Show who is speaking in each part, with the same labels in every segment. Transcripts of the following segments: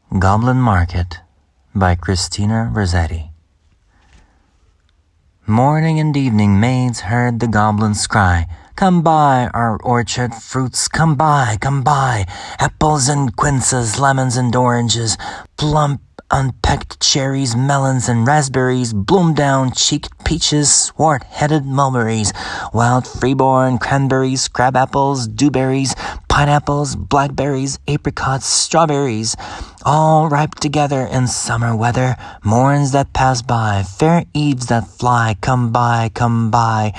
Speaker 1: Goblin Market by Christina Rossetti. Morning and evening maids heard the goblins cry, "Come buy our orchard fruits, come buy, apples and quinces, lemons and oranges, plump unpecked cherries, melons and raspberries, bloom-down-cheeked peaches, swart-headed mulberries, wild freeborn cranberries, crabapples, dewberries, pineapples, blackberries, apricots, strawberries, all ripe together in summer weather, morns that pass by, fair eves that fly, come buy,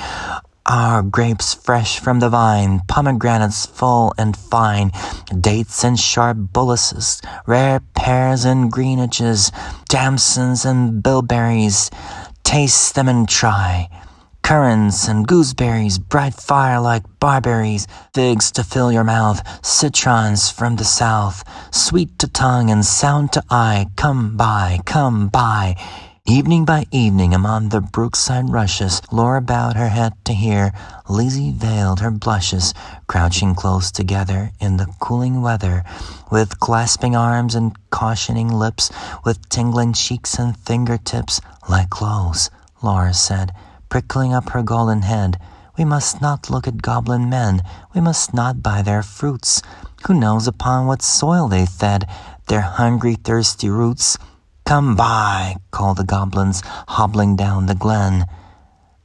Speaker 1: our grapes fresh from the vine, pomegranates full and fine, dates and sharp bullaces, rare pears and greenages, damsons and bilberries, taste them and try. Currants and gooseberries, bright fire-like barberries, figs to fill your mouth, citrons from the south, sweet to tongue and sound to eye, come buy. Evening by evening among the brookside rushes, Laura bowed her head to hear. Lizzie veiled her blushes, crouching close together in the cooling weather, with clasping arms and cautioning lips, with tingling cheeks and fingertips. "Lie close," Laura said, prickling up her golden head. "We must not look at goblin men. We must not buy their fruits. Who knows upon what soil they fed their hungry, thirsty roots?" "Come buy," called the goblins, hobbling down the glen.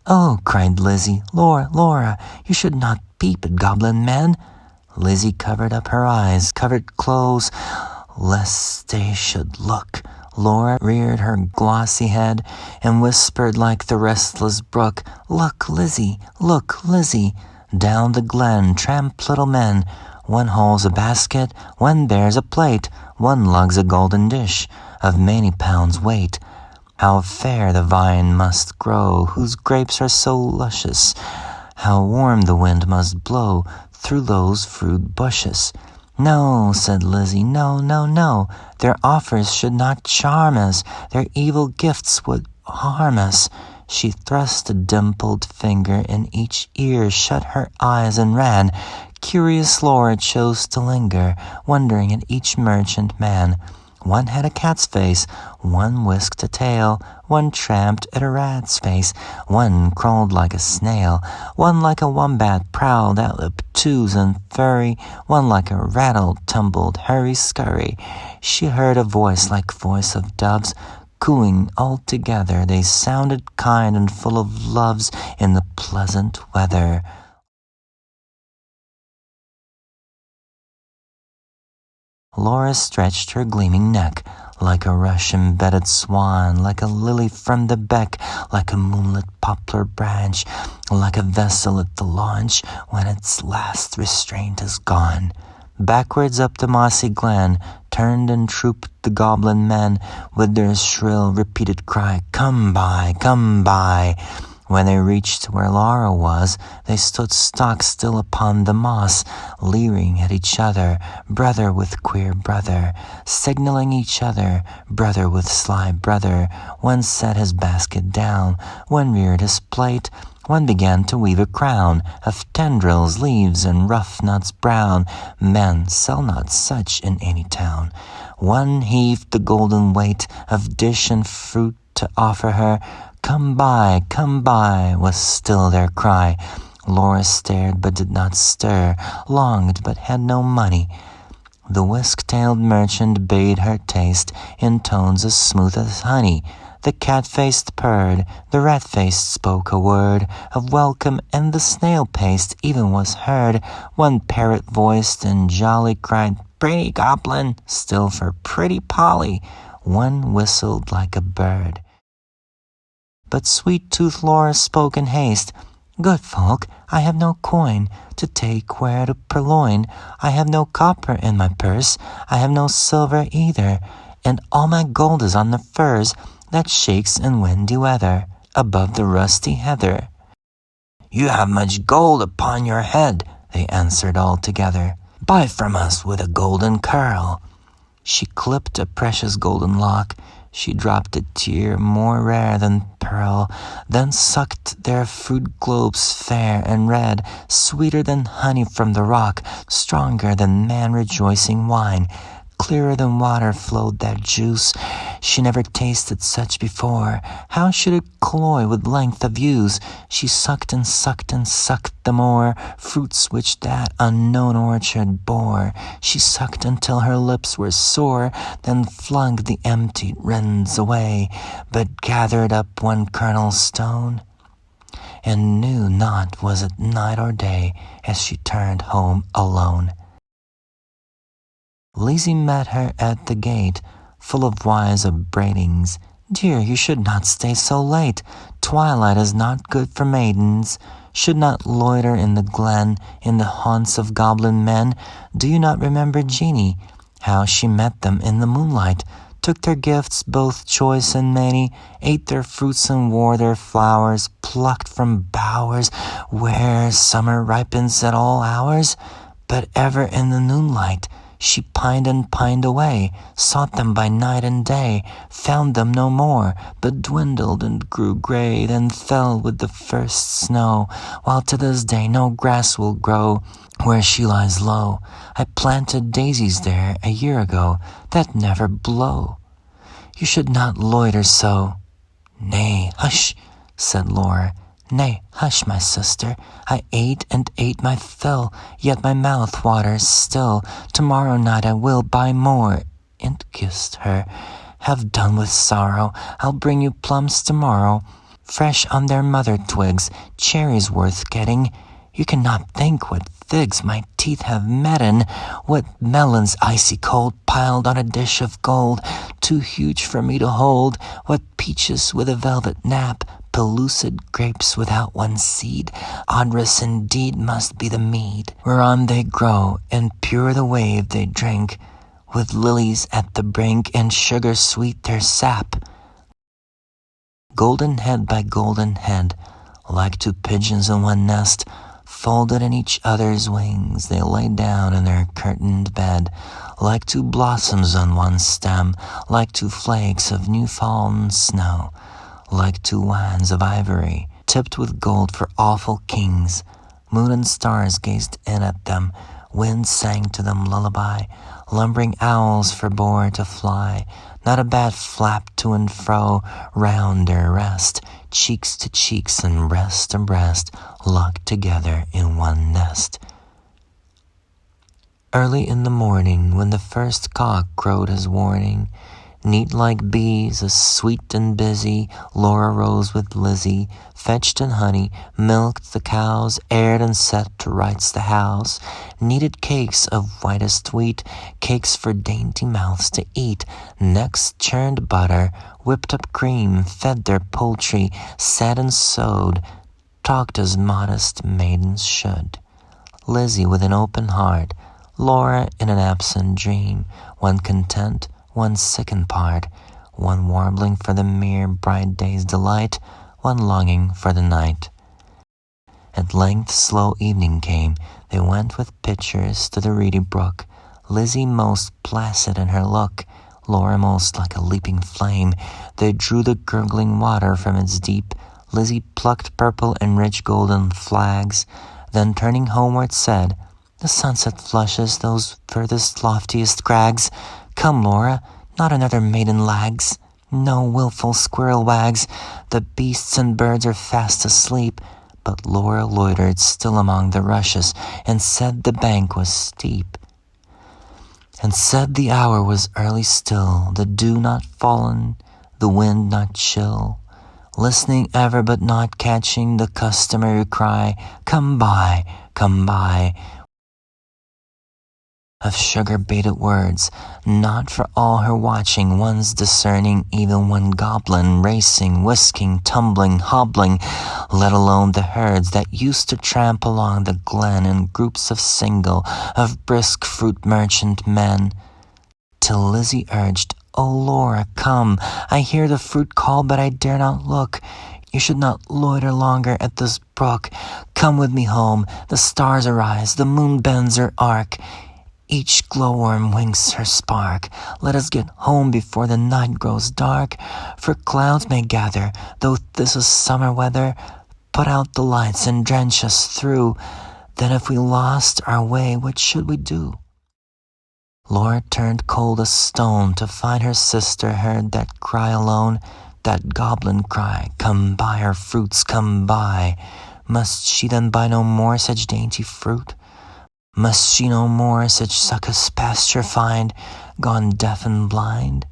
Speaker 1: "Oh," cried Lizzie, Laura, you should not peep at goblin men." Lizzie covered up her eyes, covered close, lest they should look. Laura reared her glossy head and whispered like the restless brook, "Look, Lizzie, look, Lizzie." Down the glen tramp little men. One holds a basket, one bears a plate, one lugs a golden dish of many pounds weight. How fair the vine must grow, whose grapes are so luscious! How warm the wind must blow through those fruit bushes! "No," said Lizzie, no, their offers should not charm us, their evil gifts would harm us." She thrust a dimpled finger in each ear, shut her eyes and ran. Curious Laura chose to linger, wondering at each merchant man. One had a cat's face, one whisked a tail, one tramped at a rat's face, one crawled like a snail, one like a wombat prowled out obtuse and furry, one like a rattle tumbled hurry-scurry. She heard a voice like voice of doves, cooing all together. They sounded kind and full of loves in the pleasant weather. Laura stretched her gleaming neck, like a rush-embedded swan, like a lily from the beck, like a moonlit poplar branch, like a vessel at the launch when its last restraint is gone. Backwards up the mossy glen turned and trooped the goblin men, with their shrill repeated cry, "Come buy." When they reached where Laura was, they stood stock still upon the moss, leering at each other, brother with queer brother, signaling each other, brother with sly brother. One set his basket down, one reared his plate, one began to weave a crown of tendrils, leaves, and rough nuts brown. Men sell not such in any town. One heaved the golden weight of dish and fruit to offer her. Come buy, was still their cry. Laura stared but did not stir, longed but had no money. The whisk-tailed merchant bade her taste in tones as smooth as honey. The cat-faced purred, the rat-faced spoke a word of welcome, and the snail-paced even was heard. One parrot-voiced and jolly cried, "Pretty goblin," still for pretty Polly. One whistled like a bird. But sweet-toothed Laura spoke in haste. "Good folk, I have no coin to take where to purloin. I have no copper in my purse, I have no silver either, and all my gold is on the furze that shakes in windy weather, above the rusty heather." "You have much gold upon your head," they answered all together. "Buy from us with a golden curl." She clipped a precious golden lock. She dropped a tear more rare than pearl, then sucked their fruit globes fair and red, sweeter than honey from the rock, stronger than man-rejoicing wine, clearer than water flowed that juice. She never tasted such before. How should it cloy with length of use? She sucked and sucked and sucked the more fruits which that unknown orchard bore. She sucked until her lips were sore, then flung the empty rinds away, but gathered up one kernel stone, and knew not was it night or day as she turned home alone. Lizzie met her at the gate, full of wise upbraidings. "Dear, you should not stay so late. Twilight is not good for maidens. Should not loiter in the glen, in the haunts of goblin men. Do you not remember Jeanie, how she met them in the moonlight, took their gifts, both choice and many, ate their fruits and wore their flowers, plucked from bowers where summer ripens at all hours? But ever in the noonlight she pined and pined away, sought them by night and day, found them no more, but dwindled and grew gray, then fell with the first snow, while to this day no grass will grow where she lies low. I planted daisies there a year ago that never blow. You should not loiter so." "Nay, hush," said Laura. "Nay, hush, my sister. I ate and ate my fill, yet my mouth waters still. Tomorrow night I will buy more," and kissed her. "Have done with sorrow. I'll bring you plums tomorrow, fresh on their mother twigs, cherries worth getting. You cannot think what figs my teeth have met in, what melons icy cold piled on a dish of gold, too huge for me to hold, what peaches with a velvet nap, pellucid grapes without one seed. Odorous indeed must be the mead whereon they grow, and pure the wave they drink, with lilies at the brink, and sugar sweet their sap. Golden head by golden head, like two pigeons in one nest, folded in each other's wings, they lay down in their curtained bed, like two blossoms on one stem, like two flakes of new-fallen snow, like two wands of ivory, tipped with gold for awful kings. Moon and stars gazed in at them, wind sang to them lullaby, lumbering owls forbore to fly, not a bat flapped to and fro round their rest, cheeks to cheeks and breast to breast, locked together in one nest. Early in the morning, when the first cock crowed his warning, neat like bees, as sweet and busy, Laura rose with Lizzie, fetched in honey, milked the cows, aired and set to rights the house, kneaded cakes of whitest wheat, cakes for dainty mouths to eat, next churned butter, whipped up cream, fed their poultry, sat and sewed, talked as modest maidens should. Lizzie with an open heart, Laura in an absent dream, one content, one sick in part, one warbling for the mere bright day's delight, one longing for the night. At length slow evening came. They went with pitchers to the reedy brook, Lizzie most placid in her look, Laura most like a leaping flame. They drew the gurgling water from its deep. Lizzie plucked purple and rich golden flags, then turning homeward said, "The sunset flushes those furthest loftiest crags. Come, Laura, not another maiden lags. No wilful squirrel wags. The beasts and birds are fast asleep." But Laura loitered still among the rushes, and said the bank was steep, and said the hour was early still, the dew not fallen, the wind not chill, listening ever but not catching the customary cry, come by," of sugar-baited words, not for all her watching, one's discerning even one goblin, racing, whisking, tumbling, hobbling, let alone the herds that used to tramp along the glen in groups of single, of brisk fruit merchant men, till Lizzie urged, "O Laura, come, I hear the fruit call, but I dare not look. You should not loiter longer at this brook. Come with me home, the stars arise, the moon bends her arc, each glowworm winks her spark. Let us get home before the night grows dark, for clouds may gather, though this is summer weather. Put out the lights and drench us through. Then if we lost our way, what should we do?" Laura turned cold as stone to find her sister heard that cry alone, that goblin cry, "Come buy our fruits, come buy." Must she then buy no more such dainty fruit? Must she no more such succous pasture find, gone deaf and blind?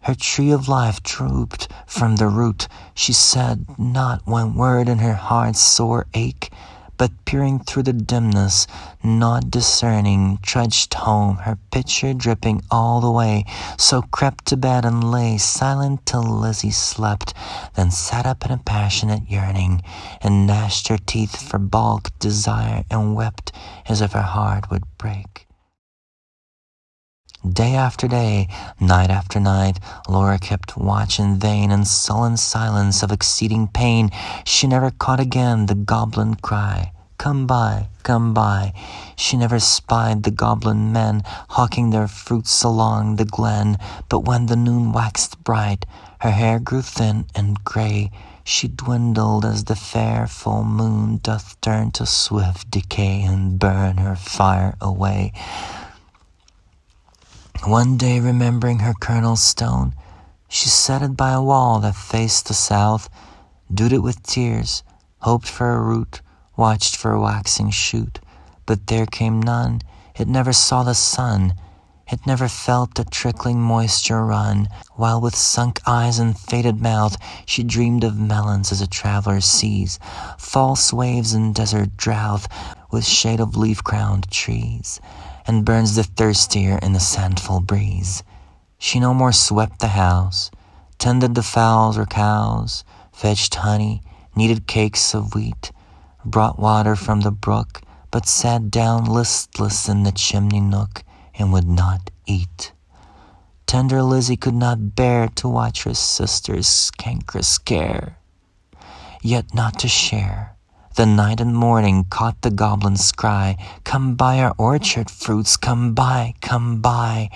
Speaker 1: Her tree of life drooped from the root. She said not one word in her heart's sore ache, but peering through the dimness, not discerning, trudged home, her pitcher dripping all the way, so crept to bed and lay silent till Lizzie slept, then sat up in a passionate yearning, and gnashed her teeth for balked desire, and wept as if her heart would break. Day after day, night after night, Laura kept watch in vain, in sullen silence of exceeding pain. She never caught again the goblin cry, "Come buy, come buy." She never spied the goblin men hawking their fruits along the glen. But when the noon waxed bright, her hair grew thin and gray. She dwindled as the fair full moon doth turn to swift decay and burn her fire away. One day, remembering her kernel's stone, she set it by a wall that faced the south, dewed it with tears, hoped for a root, watched for a waxing shoot. But there came none. It never saw the sun. It never felt the trickling moisture run, while with sunk eyes and faded mouth she dreamed of melons as a traveler sees false waves in desert drouth with shade of leaf-crowned trees, and burns the thirstier in the sandful breeze. She no more swept the house, tended the fowls or cows, fetched honey, kneaded cakes of wheat, brought water from the brook, but sat down listless in the chimney nook and would not eat. Tender Lizzie could not bear to watch her sister's cankerous care, yet not to share. The night and morning caught the goblin's cry, "Come buy our orchard fruits, come buy, come buy."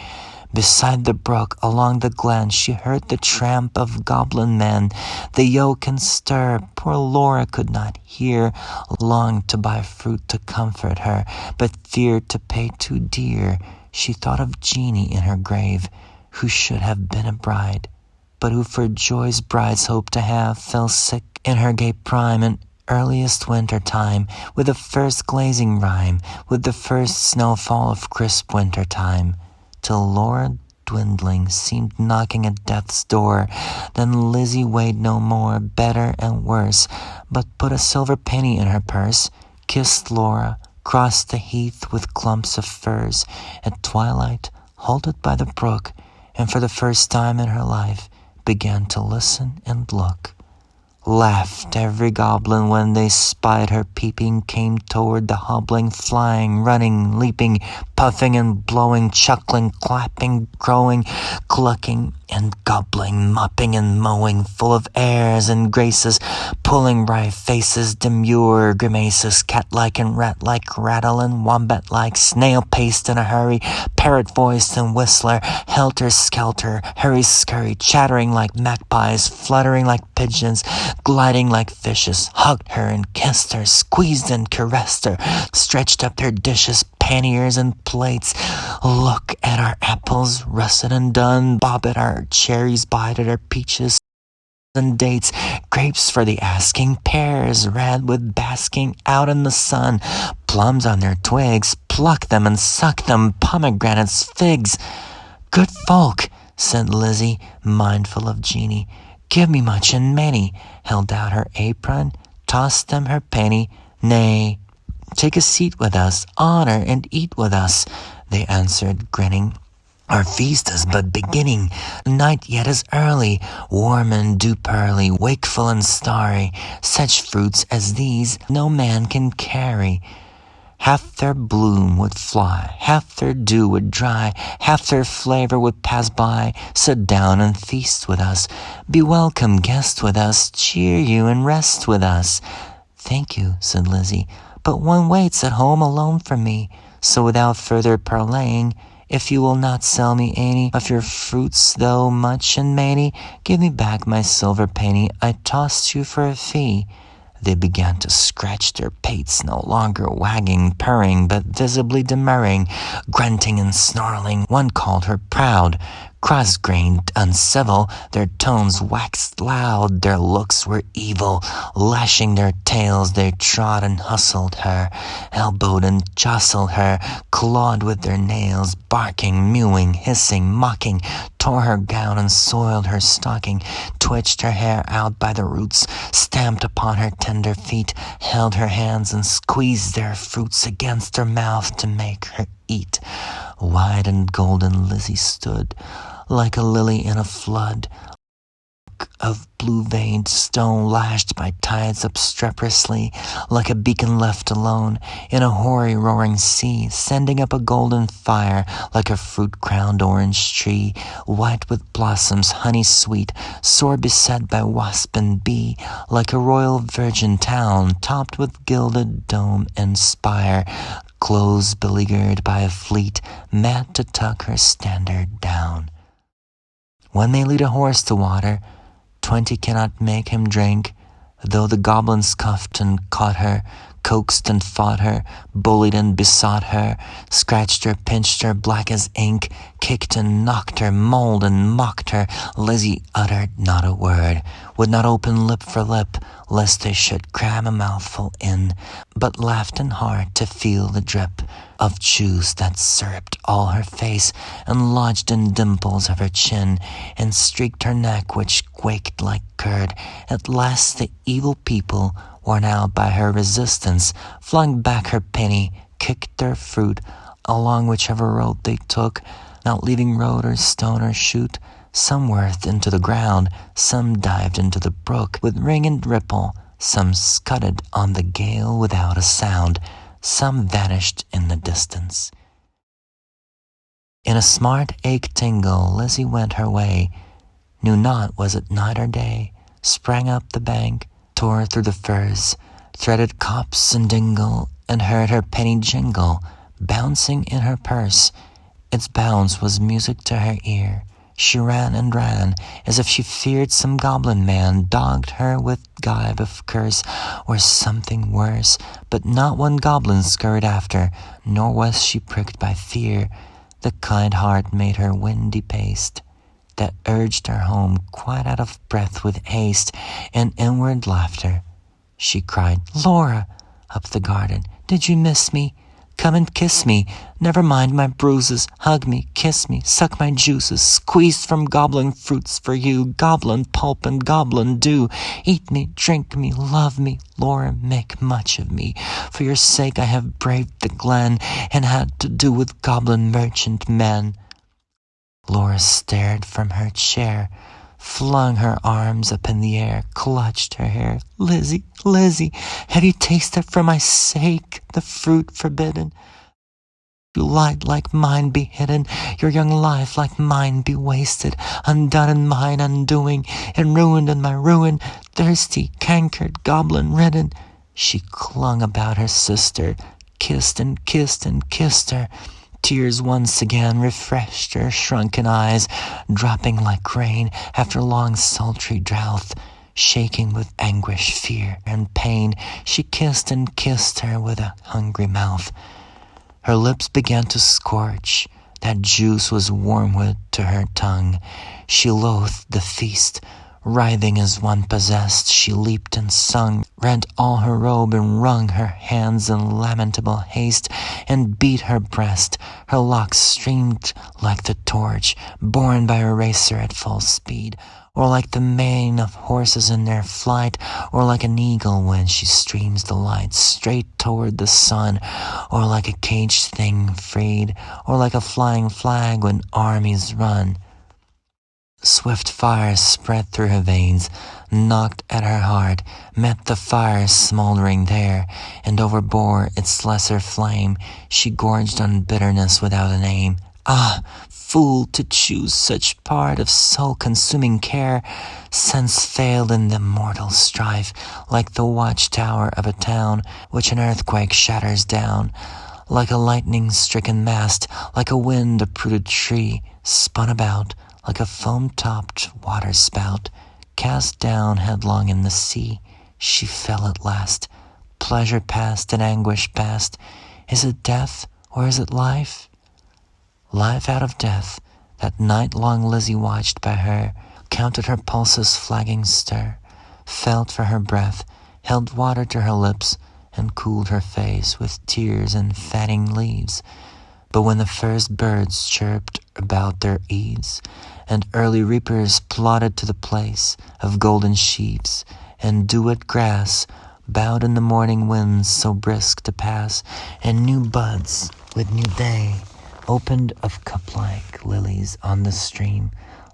Speaker 1: Beside the brook, along the glen, she heard the tramp of goblin men, the yoke and stir. Poor Laura could not hear, longed to buy fruit to comfort her, but feared to pay too dear. She thought of Jeanie in her grave, who should have been a bride, but who for joys brides hope to have, fell sick in her gay prime in earliest winter time, with the first glazing rime, with the first snowfall of crisp winter time, till Laura, dwindling, seemed knocking at death's door. Then Lizzie weighed no more, better and worse, but put a silver penny in her purse, kissed Laura, crossed the heath with clumps of firs, at twilight halted by the brook, and for the first time in her life began to listen and look. Laughed every goblin when they spied her peeping, came toward the hobbling, flying, running, leaping, puffing and blowing, chuckling, clapping, crowing, clucking and gobbling, mopping and mowing, full of airs and graces, pulling wry faces, demure grimaces, cat-like and rat-like, rattle and wombat-like, snail-paced in a hurry, parrot-voiced and whistler, helter-skelter, hurry-scurry, chattering like magpies, fluttering like pigeons, gliding like fishes, hugged her and kissed her, squeezed and caressed her, stretched up her dishes, panniers and plates. Look at our apples, russet and done, bob at our cherries, bite at our peaches and dates, grapes for the asking, pears red with basking out in the sun, plums on their twigs, pluck them and suck them, pomegranates, figs. "Good folk," said Lizzie, mindful of Jeanie, "give me much and many," held out her apron, tossed them her penny. "Nay, take a seat with us, honor and eat with us," they answered, grinning. "Our feast is but beginning. Night yet is early, warm and dew-pearly, wakeful and starry. Such fruits as these no man can carry. Half their bloom would fly, half their dew would dry, half their flavor would pass by. Sit down and feast with us. Be welcome guest with us. Cheer you and rest with us." "Thank you," said Lizzie, "but one waits at home alone for me. So without further parleying, if you will not sell me any of your fruits, though much and many, give me back my silver penny I tossed you for a fee." They began to scratch their pates, no longer wagging, purring, but visibly demurring, grunting and snarling. One called her proud, cross-grained, uncivil. Their tones waxed loud, their looks were evil. Lashing their tails, they trod and hustled her, elbowed and jostled her, clawed with their nails, barking, mewing, hissing, mocking, tore her gown and soiled her stocking, twitched her hair out by the roots, stamped upon her tender feet, held her hands and squeezed their fruits against her mouth to make her eat. White and golden Lizzie stood, like a lily in a flood of blue-veined stone, lashed by tides obstreperously, like a beacon left alone in a hoary roaring sea, sending up a golden fire like a fruit-crowned orange tree, white with blossoms honey-sweet, sore beset by wasp and bee, like a royal virgin town, topped with gilded dome and spire, close beleaguered by a fleet, mad to tuck her standard down. When they lead a horse to water, 20 cannot make him drink, though the goblins cuffed and caught her, coaxed and fought her, bullied and besought her, scratched her, pinched her, black as ink, kicked and knocked her, mauled and mocked her. Lizzie uttered not a word, would not open lip for lip, lest they should cram a mouthful in, but laughed in heart to feel the drip of juice that syruped all her face, and lodged in dimples of her chin, and streaked her neck, which quaked like curd. At last the evil people, worn out by her resistance, flung back her penny, kicked their fruit along whichever road they took, not leaving road or stone or shoot. Some whirled into the ground, some dived into the brook with ring and ripple, some scudded on the gale without a sound, some vanished in the distance. In a smart ache tingle, Lizzie went her way, knew not was it night or day, sprang up the bank, tore through the furze, threaded copse and dingle, and heard her penny jingle, bouncing in her purse. Its bounce was music to her ear. She ran and ran, as if she feared some goblin man dogged her with gibe of curse, or something worse. But not one goblin scurried after, nor was she pricked by fear. The kind heart made her windy paced, that urged her home quite out of breath with haste and inward laughter. She cried, "Laura!" up the garden, "did you miss me? Come and kiss me. Never mind my bruises. Hug me, kiss me, suck my juices, squeezed from goblin fruits for you, goblin pulp and goblin dew. Eat me, drink me, love me, Laura, make much of me. For your sake I have braved the glen, and had to do with goblin merchant men." Laura stared from her chair, flung her arms up in the air, clutched her hair. "Lizzie, Lizzie, have you tasted for my sake the fruit forbidden? Your light like mine be hidden, your young life like mine be wasted, undone in mine undoing, and ruined in my ruin, thirsty, cankered, goblin-ridden." She clung about her sister, kissed and kissed and kissed her. Tears once again refreshed her shrunken eyes, dropping like rain after long sultry drouth. Shaking with anguish, fear, and pain, she kissed and kissed her with a hungry mouth. Her lips began to scorch, that juice was wormwood to her tongue. She loathed the feast. Writhing as one possessed, she leaped and sung, rent all her robe and wrung her hands in lamentable haste, and beat her breast. Her locks streamed like the torch, borne by a racer at full speed, or like the mane of horses in their flight, or like an eagle when she streams the light straight toward the sun, or like a caged thing freed, or like a flying flag when armies run. Swift fire spread through her veins, knocked at her heart, met the fire smoldering there, and overbore its lesser flame. She gorged on bitterness without a name. Ah, fool, to choose such part of soul-consuming care! Sense failed in the mortal strife, like the watchtower of a town, which an earthquake shatters down. Like a lightning-stricken mast, like a wind-uprooted tree, spun about, like a foam-topped water-spout, cast down headlong in the sea. She fell at last. Pleasure past and anguish past. Is it death or is it life? Life out of death. That night long Lizzie watched by her, counted her pulses' flagging stir, felt for her breath, held water to her lips, and cooled her face with tears and fatting leaves. But when the first birds chirped about their eaves, and early reapers plodded to the place of golden sheaves, and dew-wet grass bowed in the morning winds so brisk to pass, and new buds with new day opened of cup-like lilies on the stream,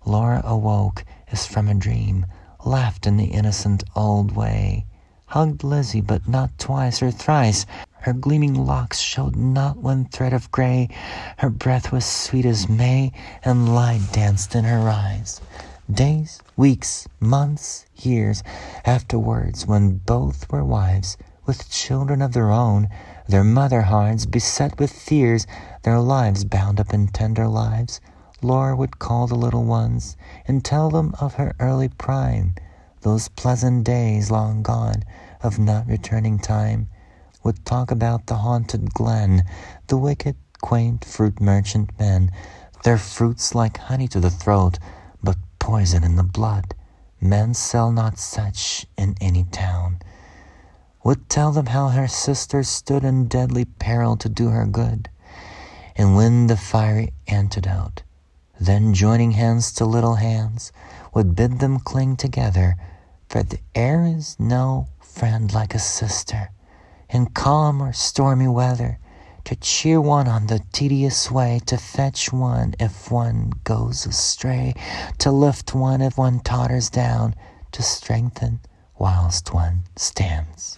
Speaker 1: Laura awoke as from a dream, laughed in the innocent old way, hugged Lizzie, but not twice or thrice. Her gleaming locks showed not one thread of gray. Her breath was sweet as May, and light danced in her eyes. Days, weeks, months, years afterwards, when both were wives, with children of their own, their mother hearts beset with fears, their lives bound up in tender lives, Laura would call the little ones and tell them of her early prime, those pleasant days long gone, of not returning time, would talk about the haunted glen, the wicked, quaint fruit merchant men, their fruits like honey to the throat, but poison in the blood. Men sell not such in any town. Would tell them how her sister stood in deadly peril to do her good, and win the fiery antidote. Then joining hands to little hands, would bid them cling together, for there is no friend like a sister, in calm or stormy weather, to cheer one on the tedious way, to fetch one if one goes astray, to lift one if one totters down, to strengthen whilst one stands.